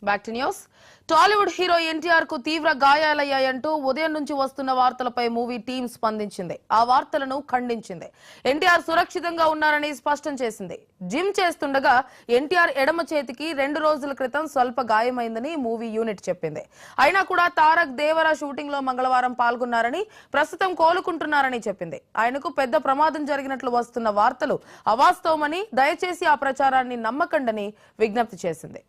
Back to news. Tollywood hero NTR కు తీవ్ర గాయాలయ్యాయంటూ ఉదయం నుంచి వస్తున్న వార్తలపై మూవీ టీం స్పందించింది. ఆ వార్తలను ఖండించింది. ఎన్టీఆర్ సురక్షితంగా ఉన్నారని స్పష్టం చేసింది. జిమ్ చేస్తుండగా ఎన్టీఆర్ ఎడమ చేతికి 2 రోజుల క్రితం స్వల్ప గాయమైందని మూవీ యూనిట్ చెప్పింది. అయినా కూడా తారక్ దేవర షూటింగ్ లో మంగళవారం పాల్గొన్నారని, ప్రస్తుతం కోలుకుంటున్నారని చెప్పింది. ఆయనకు పెద్ద ప్రమాదం జరిగినట్లు వస్తున్న వార్తలు అవాస్తవమని, దయచేసి ఆ ప్రచారాన్ని నమ్మకండని విజ్ఞప్తి చేసింది.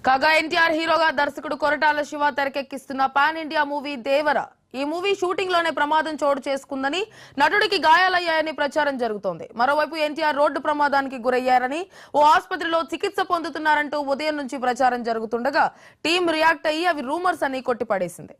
కాగా ఎన్టీఆర్ హీరోగా దర్శకుడు కొరటాల శివ తెరకెక్కిస్తున్న పాన్ ఇండియా మూవీ దేవర. ఈ మూవీ షూటింగ్ లోనే ప్రమాదం చోటు చేసుకుందని, నటుడికి గాయాలయ్యాయని ప్రచారం జరుగుతోంది. మరోవైపు ఎన్టీఆర్ రోడ్డు ప్రమాదానికి గురయ్యారని, ఓ ఆసుపత్రిలో చికిత్స పొందుతున్నారంటూ ఉదయం నుంచి ప్రచారం జరుగుతుండగా టీం రియాక్ట్ అయ్యి అవి రూమర్స్ అని కొట్టిపడేసింది.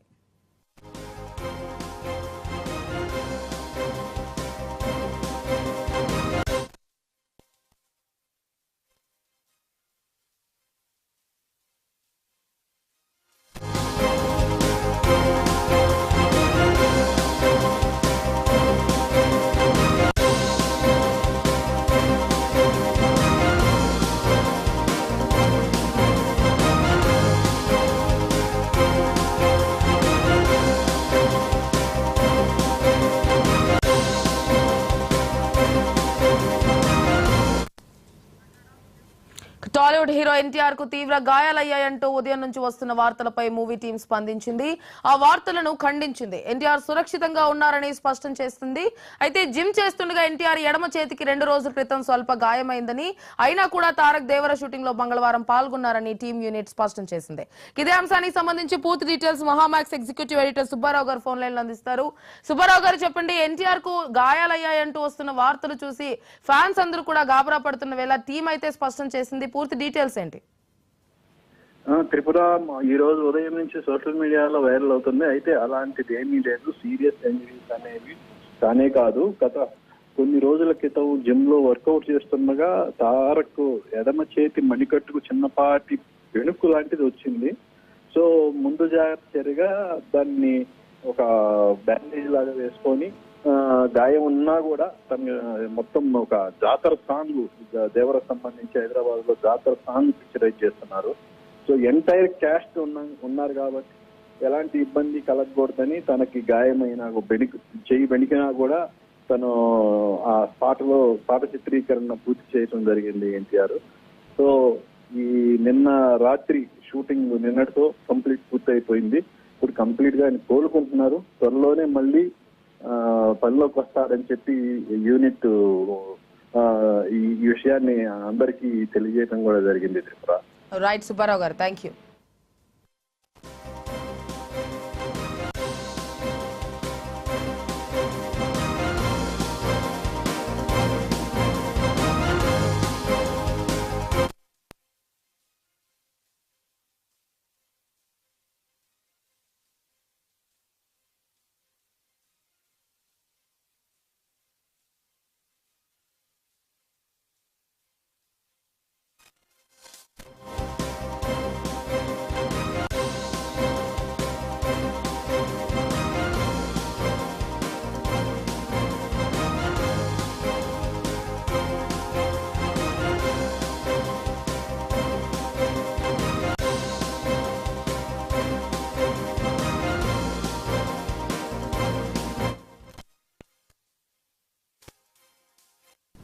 టాలీవుడ్ హీరో ఎన్టీఆర్ కు తీవ్ర గాయాలయ్యాయంటూ ఉదయం నుంచి వస్తున్న వార్తలపై మూవీ టీం స్పందించింది. ఆ వార్తలను ఖండించింది. ఎన్టీఆర్ సురక్షితంగా ఉన్నారని స్పష్టం చేస్తుంది. అయితే జిమ్ చేస్తుండగా ఎన్టీఆర్ ఎడమ చేతికి 2 రోజుల క్రితం స్వల్ప గాయమైందని, అయినా కూడా తారక్ దేవర షూటింగ్ లో మంగళవారం పాల్గొన్నారని టీం యూనిట్ స్పష్టం చేసింది. ఇదే అంశానికి సంబంధించి పూర్తి details Mahaa Max executive editor Subbarao గారు ఫోన్ లైన్ లో అందిస్తారు. సుబ్బారావు గారు చెప్పండి, ఎన్టీఆర్ కు గాయాలయ్యాయంటూ వస్తున్న వార్తలు చూసి ఫ్యాన్స్ అందరూ కూడా గాబరా పడుతున్న వేళ టీం అయితే స్పష్టం చేసింది. పూర్తి డీటెయిల్స్ ఏంటి? త్రిపుర ఈ రోజు ఉదయం నుంచి సోషల్ మీడియాలో వైరల్ అవుతుంది. అయితే అలాంటిది ఏమీ లేదు. సీరియస్ ఇంజరీస్ అనేవి కానే కాదు. గత కొన్ని రోజుల క్రితం జిమ్ లో వర్కౌట్ చేస్తుండగా తారక్ ఎడమ చేతి మణికట్టుకు చిన్నపాటి వెనుక్కు లాంటిది వచ్చింది. సో ముందు జాగ్రత్త చర్యగా దాన్ని ఒక బ్యాండేజ్ లాగా వేసుకొని, గాయం ఉన్నా కూడా తన మొత్తం ఒక జాతర సాంగ్, దేవర సంబంధించి హైదరాబాద్ లో జాతర సాంగ్ పిక్చరైజ్ చేస్తున్నారు. సో ఎంటైర్ క్యాస్ట్ ఉన్నారు కాబట్టి ఎలాంటి ఇబ్బంది కలగకూడదని తనకి గాయమైన చెయ్యి బెణికినా కూడా తను ఆ పాట చిత్రీకరణ పూర్తి చేయడం జరిగింది ఎన్టీఆర్. సో ఈ నిన్న రాత్రి షూటింగ్ నిన్నటితో కంప్లీట్ పూర్తి అయిపోయింది. ఇప్పుడు కంప్లీట్ గా ఆయన కోలుకుంటున్నారు. త్వరలోనే మళ్ళీ పనిలోకి వస్తారని చెప్పి యూనిట్ ఈ విషయాన్ని అందరికీ తెలియజేయడం కూడా జరిగింది. త్రిపుర. రైట్ సుబ్బారావు గారు, థ్యాంక్ యూ.